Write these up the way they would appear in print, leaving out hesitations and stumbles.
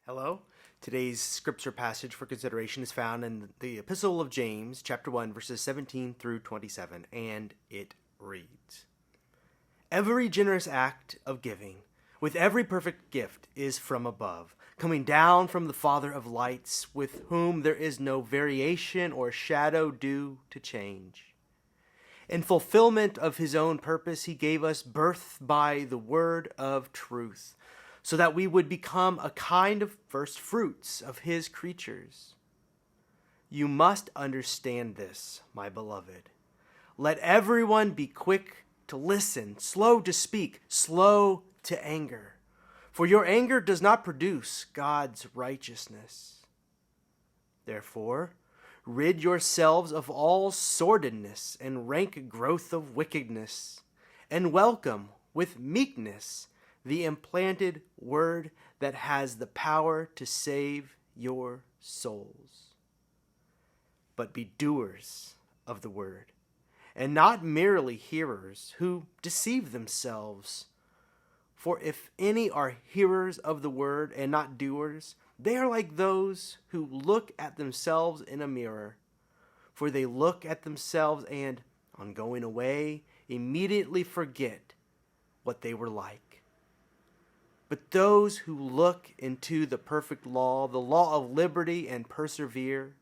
Hello. Today's scripture passage for consideration is found in the Epistle of James, chapter 1, verses 17 through 27, and it reads, "Every generous act of giving, with every perfect gift, is from above, coming down from the Father of lights, with whom there is no variation or shadow due to change. In fulfillment of his own purpose, he gave us birth by the word of truth, so that we would become a kind of first fruits of his creatures. You must understand this, my beloved. Let everyone be quick to listen, slow to speak, slow to anger. For your anger does not produce God's righteousness. Therefore, rid yourselves of all sordidness and rank growth of wickedness, and welcome with meekness the implanted word that has the power to save your souls. But be doers of the word, and not merely hearers who deceive themselves. For if any are hearers of the word and not doers, they are like those who look at themselves in a mirror. For they look at themselves and, on going away, immediately forget what they were like. But those who look into the perfect law, the law of liberty, and persevere,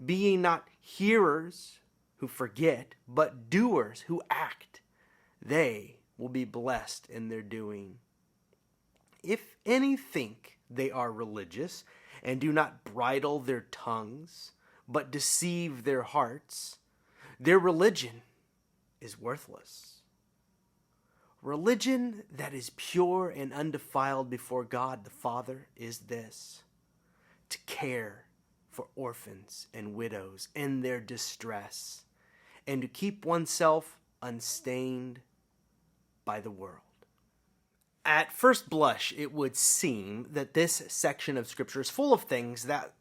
being not hearers who forget, but doers who act, they will be blessed in their doing. If any think they are religious, and do not bridle their tongues, but deceive their hearts, their religion is worthless. Religion that is pure and undefiled before God the Father is this: to care for orphans and widows in their distress, and to keep oneself unstained by the world." At first blush, it would seem that this section of Scripture is full of things that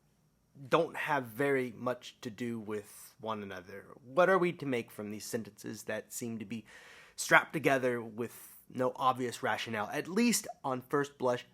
don't have very much to do with one another. What are we to make from these sentences that seem to be strapped together with no obvious rationale? At least on first blush,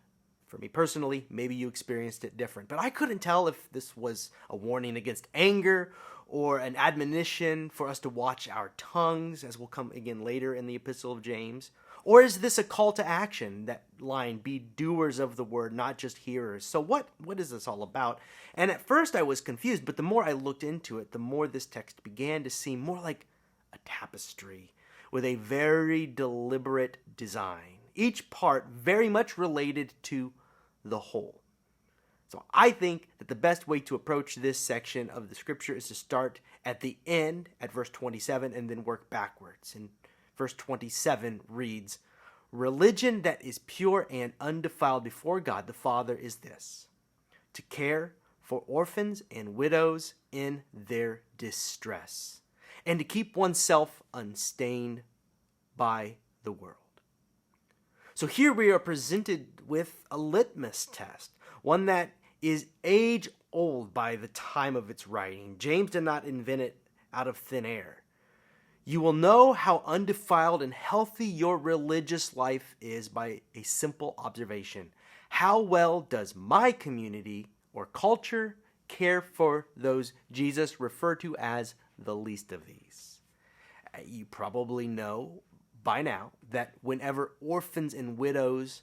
for me personally, maybe you experienced it different. But I couldn't tell if this was a warning against anger or an admonition for us to watch our tongues, as will come again later in the Epistle of James. Or is this a call to action, that line, be doers of the word, not just hearers? So what is this all about? And at first I was confused, but the more I looked into it, the more this text began to seem more like a tapestry with a very deliberate design, each part very much related to the whole. So I think that the best way to approach this section of the scripture is to start at the end, at verse 27, and then work backwards. And verse 27 reads, "Religion that is pure and undefiled before God the Father is this: to care for orphans and widows in their distress, and to keep oneself unstained by the world." So here we are presented with a litmus test, one that is age old by the time of its writing. James did not invent it out of thin air. You will know how undefiled and healthy your religious life is by a simple observation. How well does my community or culture care for those Jesus referred to as the least of these? You probably know by now that whenever orphans and widows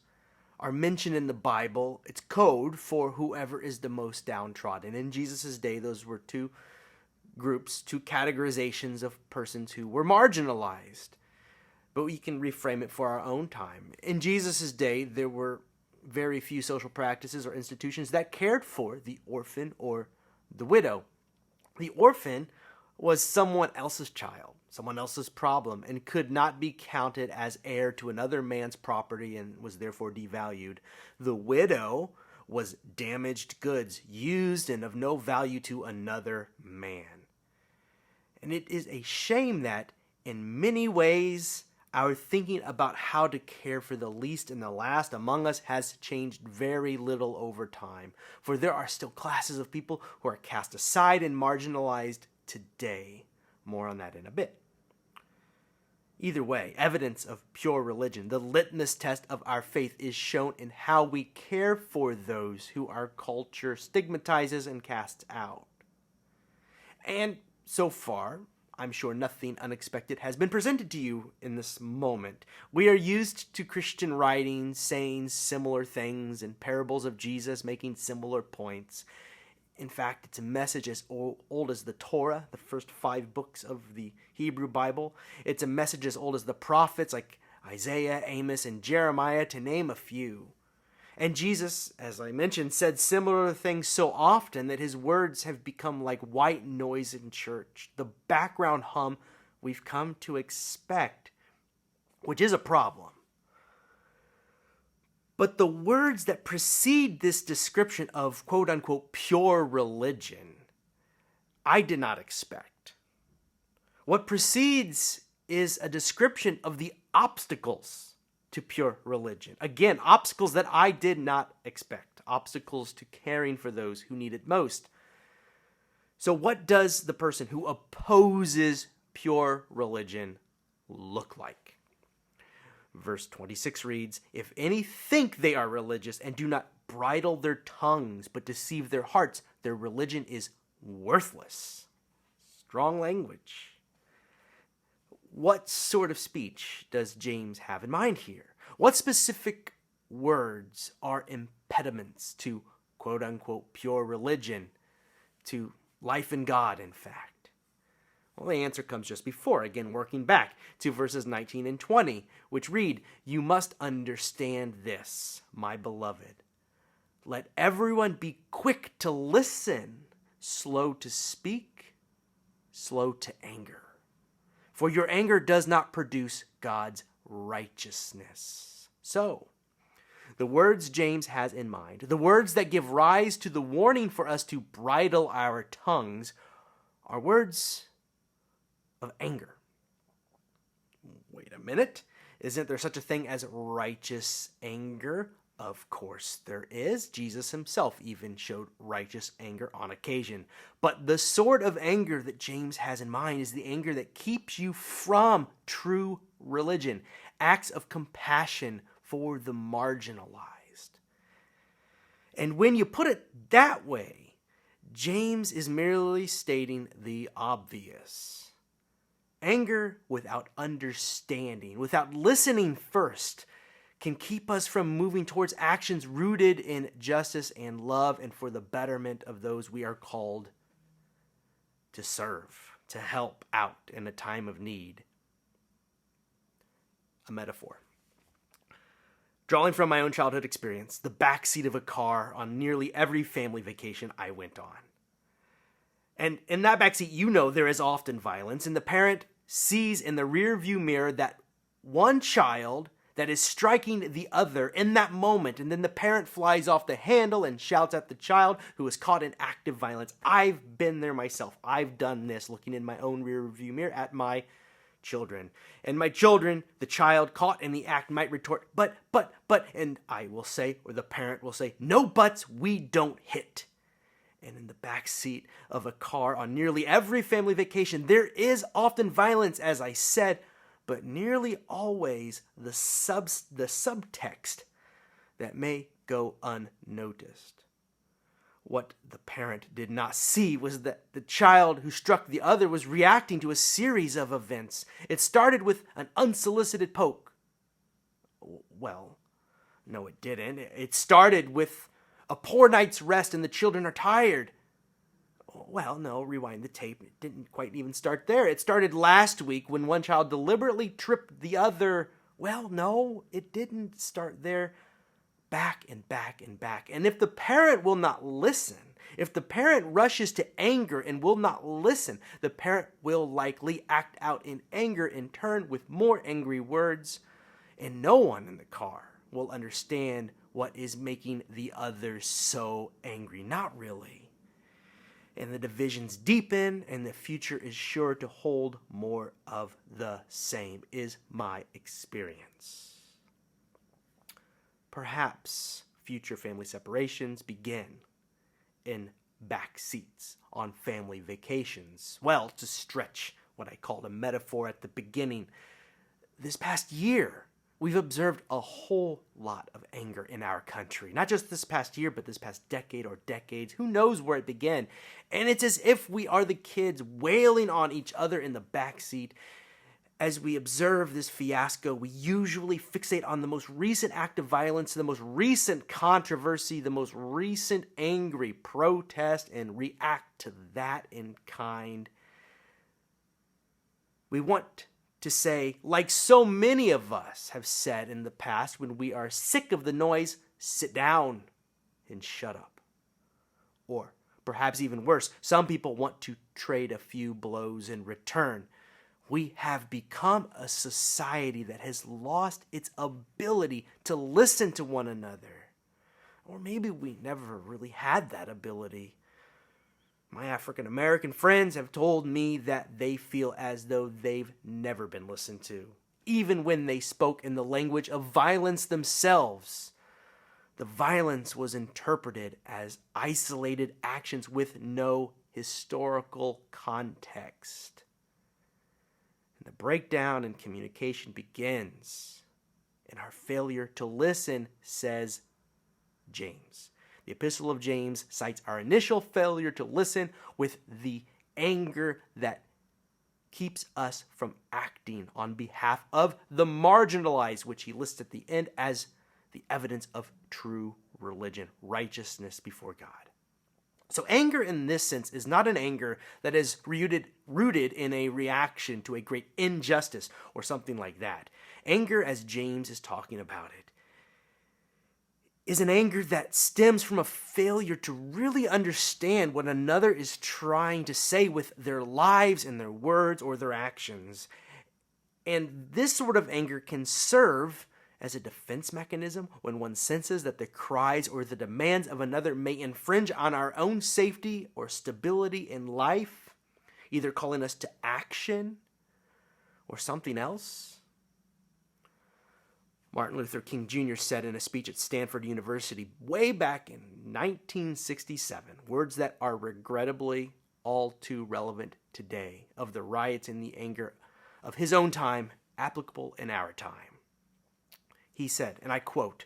are mentioned in the Bible, it's code for whoever is the most downtrodden. In Jesus' day, those were two groups, two categorizations of persons who were marginalized. But we can reframe it for our own time. In Jesus' day, there were very few social practices or institutions that cared for the orphan or the widow. The orphan was someone else's child, someone else's problem, and could not be counted as heir to another man's property and was therefore devalued. The widow was damaged goods, used and of no value to another man. And it is a shame that, in many ways, our thinking about how to care for the least and the last among us has changed very little over time. For there are still classes of people who are cast aside and marginalized today. More on that in a bit. Either way, evidence of pure religion, the litmus test of our faith, is shown in how we care for those who our culture stigmatizes and casts out. And so far, I'm sure nothing unexpected has been presented to you in this moment. We are used to Christian writings saying similar things and parables of Jesus making similar points. In fact, it's a message as old as the Torah, the first 5 books of the Hebrew Bible. It's a message as old as the prophets like Isaiah, Amos, and Jeremiah, to name a few. And Jesus, as I mentioned, said similar things so often that his words have become like white noise in church, the background hum we've come to expect, which is a problem. But the words that precede this description of quote-unquote pure religion, I did not expect. What precedes is a description of the obstacles to pure religion. Again, obstacles that I did not expect. Obstacles to caring for those who need it most. So what does the person who opposes pure religion look like? Verse 26 reads, "If any think they are religious and do not bridle their tongues but deceive their hearts, their religion is worthless." Strong language. What sort of speech does James have in mind here? What specific words are impediments to quote-unquote pure religion, to life in God, in fact? Well, the answer comes just before, again working back to verses 19 and 20, which read, "You must understand this, my beloved. Let everyone be quick to listen, slow to speak, slow to anger. For your anger does not produce God's righteousness." So, the words James has in mind, the words that give rise to the warning for us to bridle our tongues, are words of anger. Wait a minute. Isn't there such a thing as righteous anger? Of course there is. Jesus himself even showed righteous anger on occasion. But the sort of anger that James has in mind is the anger that keeps you from true religion, acts of compassion for the marginalized. And when you put it that way, James is merely stating the obvious. Anger without understanding, without listening first, can keep us from moving towards actions rooted in justice and love and for the betterment of those we are called to serve, to help out in a time of need. A metaphor. Drawing from my own childhood experience, the backseat of a car on nearly every family vacation I went on. And in that backseat, there is often violence, and the parent sees in the rear view mirror that one child that is striking the other in that moment, and then the parent flies off the handle and shouts at the child who is caught in active violence. I've been there myself. I've done this, looking in my own rear view mirror at my children. And my children, the child caught in the act might retort, but, and I will say, or the parent will say, "No buts, we don't hit." And in the back seat of a car on nearly every family vacation, there is often violence, as I said, but nearly always the subtext that may go unnoticed. What the parent did not see was that the child who struck the other was reacting to a series of events. It started with an unsolicited poke. Well, no, it didn't. It started with a poor night's rest and the children are tired. Well, no, rewind the tape. It didn't quite even start there. It started last week when one child deliberately tripped the other. Well, no, it didn't start there. Back and back and back. And if the parent will not listen, if the parent rushes to anger and will not listen, the parent will likely act out in anger in turn with more angry words, and no one in the car will understand what is making the other so angry. Not really. And the divisions deepen, and the future is sure to hold more of the same, is my experience. Perhaps future family separations begin in back seats on family vacations. Well, to stretch what I called a metaphor at the beginning, this past year, we've observed a whole lot of anger in our country. Not just this past year, but this past decade or decades. Who knows where it began? And it's as if we are the kids wailing on each other in the backseat. As we observe this fiasco, we usually fixate on the most recent act of violence, the most recent controversy, the most recent angry protest, and react to that in kind. We want to say, like so many of us have said in the past when we are sick of the noise, sit down and shut up. Or perhaps even worse, some people want to trade a few blows in return. We have become a society that has lost its ability to listen to one another. Or maybe we never really had that ability. My African American friends have told me that they feel as though they've never been listened to, even when they spoke in the language of violence themselves. The violence was interpreted as isolated actions with no historical context. The breakdown in communication begins in our failure to listen, says James. The Epistle of James cites our initial failure to listen with the anger that keeps us from acting on behalf of the marginalized, which he lists at the end as the evidence of true religion, righteousness before God. So anger in this sense is not an anger that is rooted in a reaction to a great injustice or something like that. Anger, as James is talking about it, is an anger that stems from a failure to really understand what another is trying to say with their lives and their words or their actions. And this sort of anger can serve as a defense mechanism when one senses that the cries or the demands of another may infringe on our own safety or stability in life, either calling us to action or something else. Martin Luther King Jr. said in a speech at Stanford University way back in 1967, words that are regrettably all too relevant today, of the riots and the anger of his own time, applicable in our time. He said, and I quote,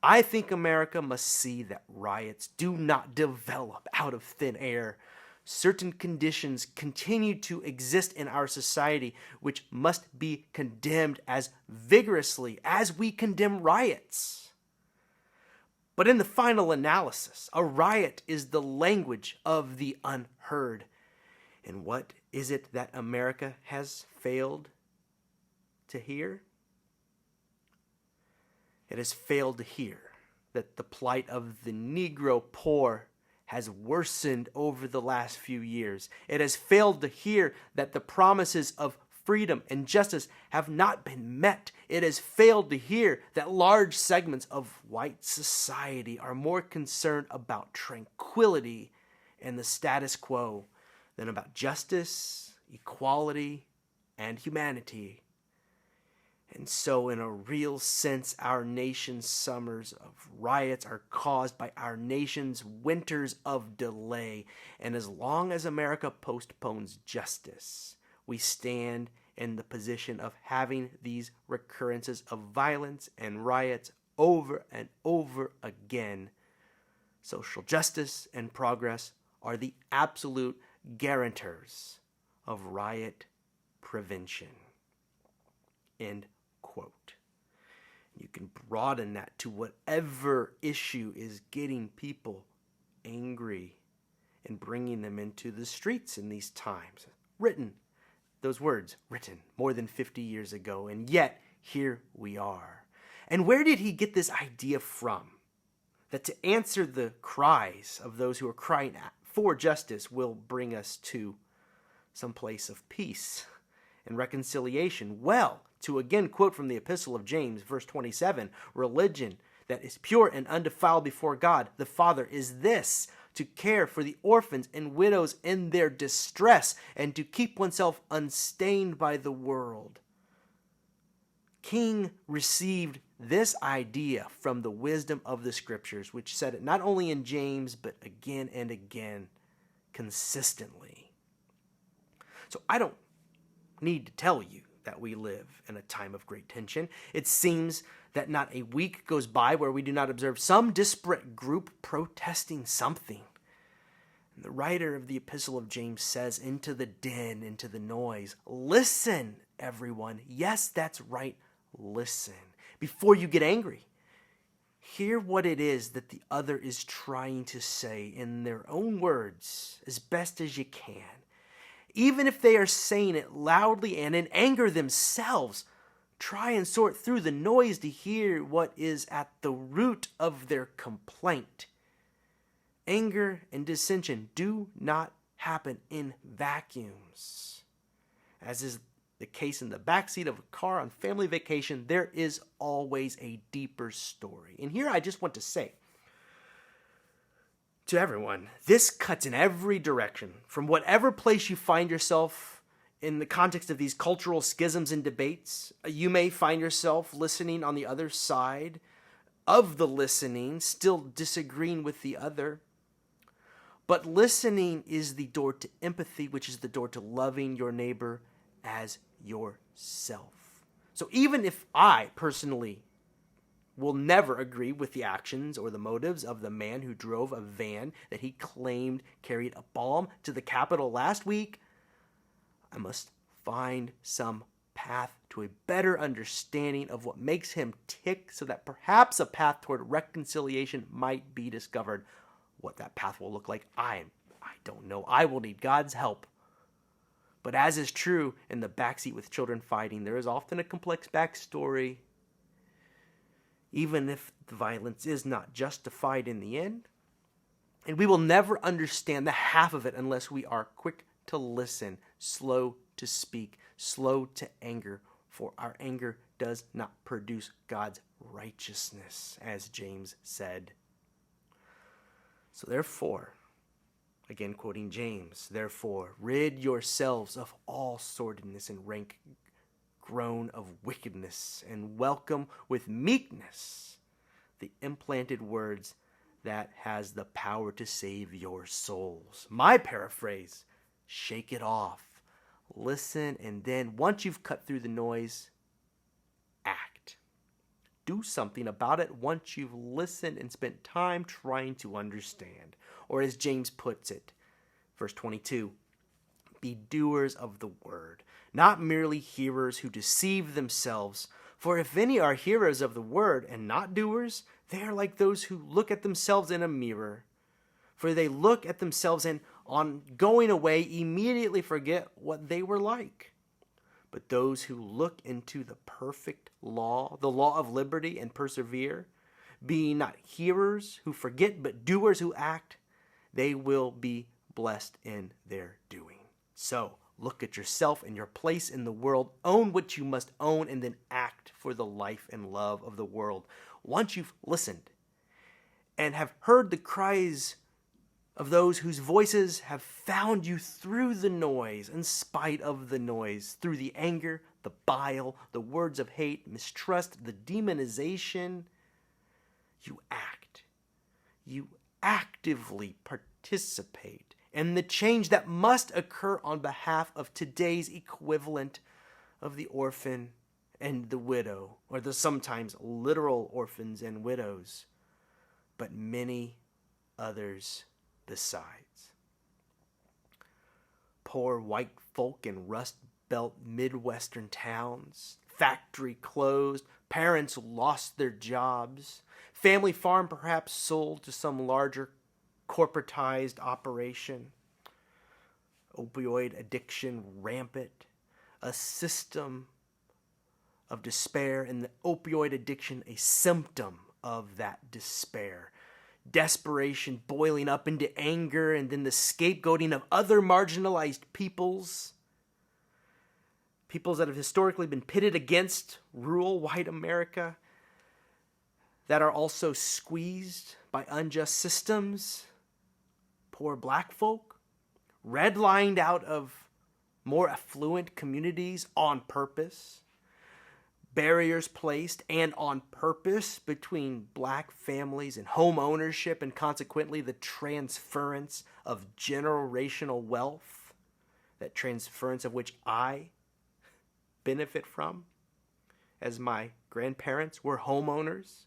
"I think America must see that riots do not develop out of thin air. Certain conditions continue to exist in our society which must be condemned as vigorously as we condemn riots. But in the final analysis, a riot is the language of the unheard. And what is it that America has failed to hear? It has failed to hear that the plight of the Negro poor has worsened over the last few years. It has failed to hear that the promises of freedom and justice have not been met. It has failed to hear that large segments of white society are more concerned about tranquility and the status quo than about justice, equality, and humanity. And so, in a real sense, our nation's summers of riots are caused by our nation's winters of delay. And as long as America postpones justice, we stand in the position of having these recurrences of violence and riots over and over again. Social justice and progress are the absolute guarantors of riot prevention." End quote. You can broaden that to whatever issue is getting people angry and bringing them into the streets in these times. Those words written more than 50 years ago, and yet here we are. And where did he get this idea from? That to answer the cries of those who are crying for justice will bring us to some place of peace and reconciliation. Well, to again quote from the Epistle of James, verse 27, religion that is pure and undefiled before God the Father is this: to care for the orphans and widows in their distress, and to keep oneself unstained by the world. King received this idea from the wisdom of the Scriptures, which said it not only in James, but again and again, consistently. So I don't need to tell you that we live in a time of great tension. It seems that not a week goes by where we do not observe some disparate group protesting something. And the writer of the Epistle of James says, into the din, into the noise, listen, everyone. Yes, that's right, listen. Before you get angry, hear what it is that the other is trying to say in their own words as best as you can. Even if they are saying it loudly and in anger themselves, try and sort through the noise to hear what is at the root of their complaint. Anger and dissension do not happen in vacuums. As is the case in the backseat of a car on family vacation, there is always a deeper story. And here I just want to say to everyone, this cuts in every direction. From whatever place you find yourself in the context of these cultural schisms and debates, you may find yourself listening on the other side of the listening, still disagreeing with the other. But listening is the door to empathy, which is the door to loving your neighbor as yourself. So even if I personally will never agree with the actions or the motives of the man who drove a van that he claimed carried a bomb to the Capitol last week, I must find some path to a better understanding of what makes him tick so that perhaps a path toward reconciliation might be discovered. What that path will look like, I don't know. I will need God's help. But as is true in the backseat with children fighting, there is often a complex backstory, even if the violence is not justified in the end. And we will never understand the half of it unless we are quick to listen, slow to speak, slow to anger, for our anger does not produce God's righteousness, as James said. So therefore, again quoting James, therefore, rid yourselves of all sordidness and rank groan of wickedness, and welcome with meekness the implanted words that has the power to save your souls. My paraphrase, shake it off. Listen, and then once you've cut through the noise, act. Do something about it once you've listened and spent time trying to understand. Or as James puts it, verse 22, be doers of the word, not merely hearers who deceive themselves. For if any are hearers of the word and not doers, they are like those who look at themselves in a mirror. For they look at themselves and on going away immediately forget what they were like. But those who look into the perfect law, the law of liberty, and persevere, being not hearers who forget, but doers who act, they will be blessed in their doing. So, look at yourself and your place in the world, own what you must own, and then act for the life and love of the world. Once you've listened and have heard the cries of those whose voices have found you through the noise, in spite of the noise, through the anger, the bile, the words of hate, mistrust, the demonization, you act. You actively participate in the change that must occur on behalf of today's equivalent of the orphan and the widow, or the sometimes literal orphans and widows, but many others besides. Poor white folk in Rust Belt Midwestern towns, factory closed, parents lost their jobs, family farm perhaps sold to some larger corporatized operation, opioid addiction rampant, a system of despair, and the opioid addiction a symptom of that despair. Desperation boiling up into anger, and then the scapegoating of other marginalized peoples that have historically been pitted against rural white America, that are also squeezed by unjust systems. Poor black folk, redlined out of more affluent communities on purpose. Barriers placed and on purpose between black families and home ownership, and consequently the transference of generational wealth, that transference of which I benefit from, as my grandparents were homeowners.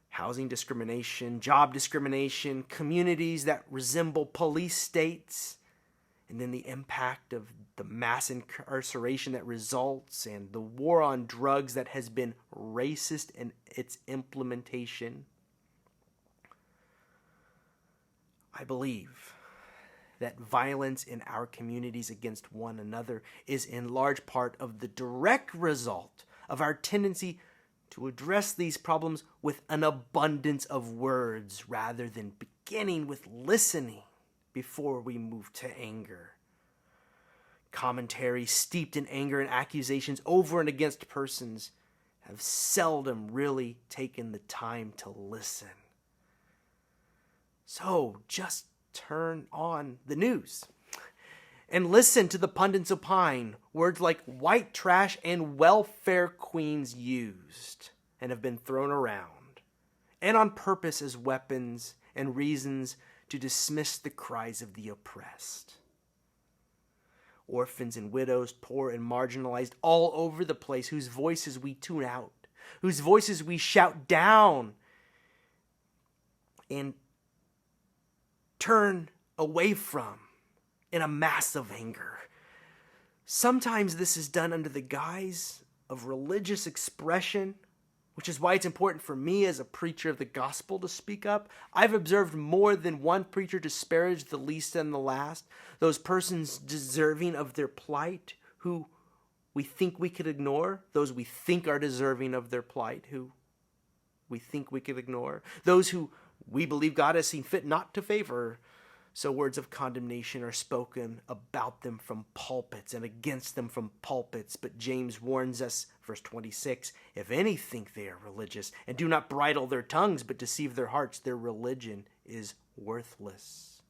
Housing discrimination, job discrimination, communities that resemble police states, and then the impact of the mass incarceration that results, and the war on drugs that has been racist in its implementation. I believe that violence in our communities against one another is in large part of the direct result of our tendency to address these problems with an abundance of words rather than beginning with listening before we move to anger. Commentary steeped in anger and accusations over and against persons have seldom really taken the time to listen. So just turn on the news and listen to the pundits opine. Words like white trash and welfare queens used and have been thrown around, and on purpose as weapons and reasons to dismiss the cries of the oppressed. Orphans and widows, poor and marginalized, all over the place, whose voices we tune out, whose voices we shout down and turn away from in a mass of anger. Sometimes this is done under the guise of religious expression, which is why it's important for me as a preacher of the gospel to speak up. I've observed more than one preacher disparage the least and the last, those persons deserving of their plight, who we think we could ignore, those we think are deserving of their plight, who we think we could ignore, those who we believe God has seen fit not to favor. So words of condemnation are spoken about them from pulpits and against them from pulpits. But James warns us, verse 26, if any think they are religious and do not bridle their tongues but deceive their hearts, their religion is worthless.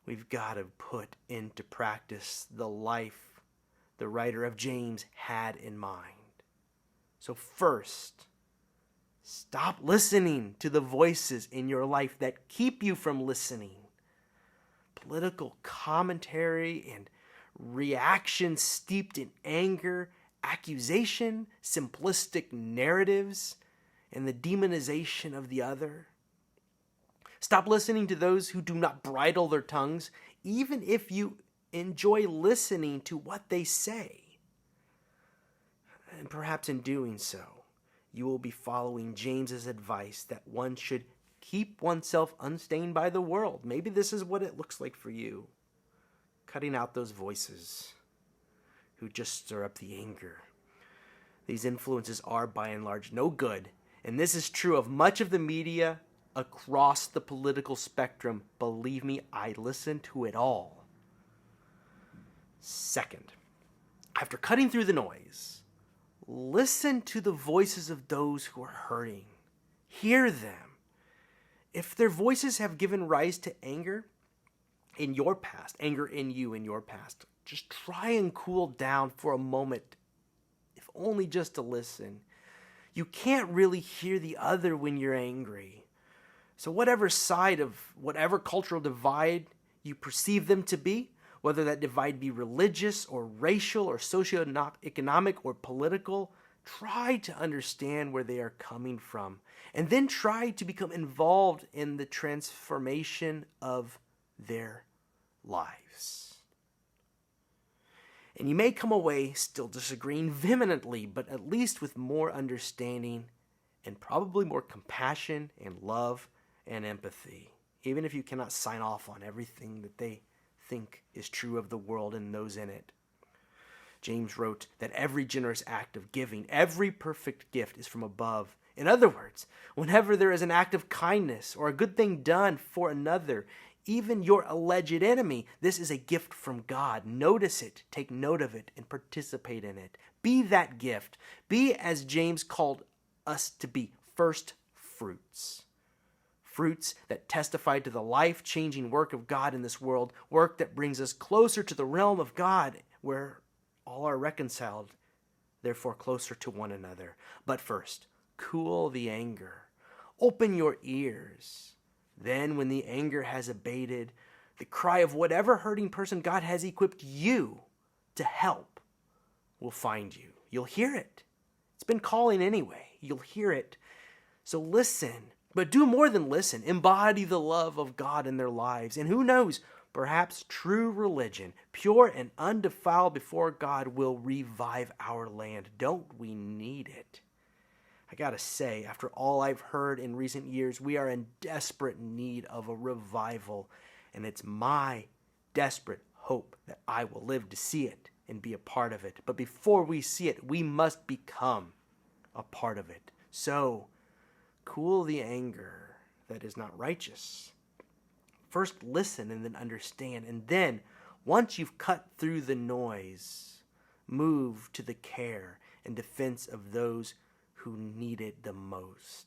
We've got to put into practice the life the writer of James had in mind. So first, stop listening to the voices in your life that keep you from listening. Political commentary and reaction steeped in anger, accusation, simplistic narratives, and the demonization of the other. Stop listening to those who do not bridle their tongues, even if you enjoy listening to what they say. And perhaps in doing so, you will be following James's advice that one should keep oneself unstained by the world. Maybe this is what it looks like for you. Cutting out those voices who just stir up the anger. These influences are by and large no good, and this is true of much of the media across the political spectrum. Believe me, I listen to it all. Second, after cutting through the noise, listen to the voices of those who are hurting. Hear them. If their voices have given rise to anger in your past, anger in you in your past, just try and cool down for a moment, if only just to listen. You can't really hear the other when you're angry. So whatever side of whatever cultural divide you perceive them to be, whether that divide be religious or racial or socioeconomic or political, try to understand where they are coming from, and then try to become involved in the transformation of their lives. And you may come away still disagreeing vehemently, but at least with more understanding and probably more compassion and love and empathy, even if you cannot sign off on everything that they think is true of the world and those in it. James wrote that every generous act of giving, every perfect gift is from above. In other words, whenever there is an act of kindness or a good thing done for another, even your alleged enemy, this is a gift from God. Notice it, take note of it, and participate in it. Be that gift. Be, as James called us to be, first fruits. Fruits that testify to the life-changing work of God in this world, work that brings us closer to the realm of God, where all are reconciled, therefore closer to one another. But first, cool the anger. Open your ears. Then, when the anger has abated, the cry of whatever hurting person God has equipped you to help will find you. You'll hear it. It's been calling anyway. You'll hear it. So listen, but do more than listen. Embody the love of God in their lives. And who knows, perhaps true religion, pure and undefiled before God, will revive our land. Don't we need it? I gotta say, after all I've heard in recent years, we are in desperate need of a revival. And it's my desperate hope that I will live to see it and be a part of it. But before we see it, we must become a part of it. So, cool the anger that is not righteous. First listen and then understand. And then, once you've cut through the noise, move to the care and defense of those who need it the most.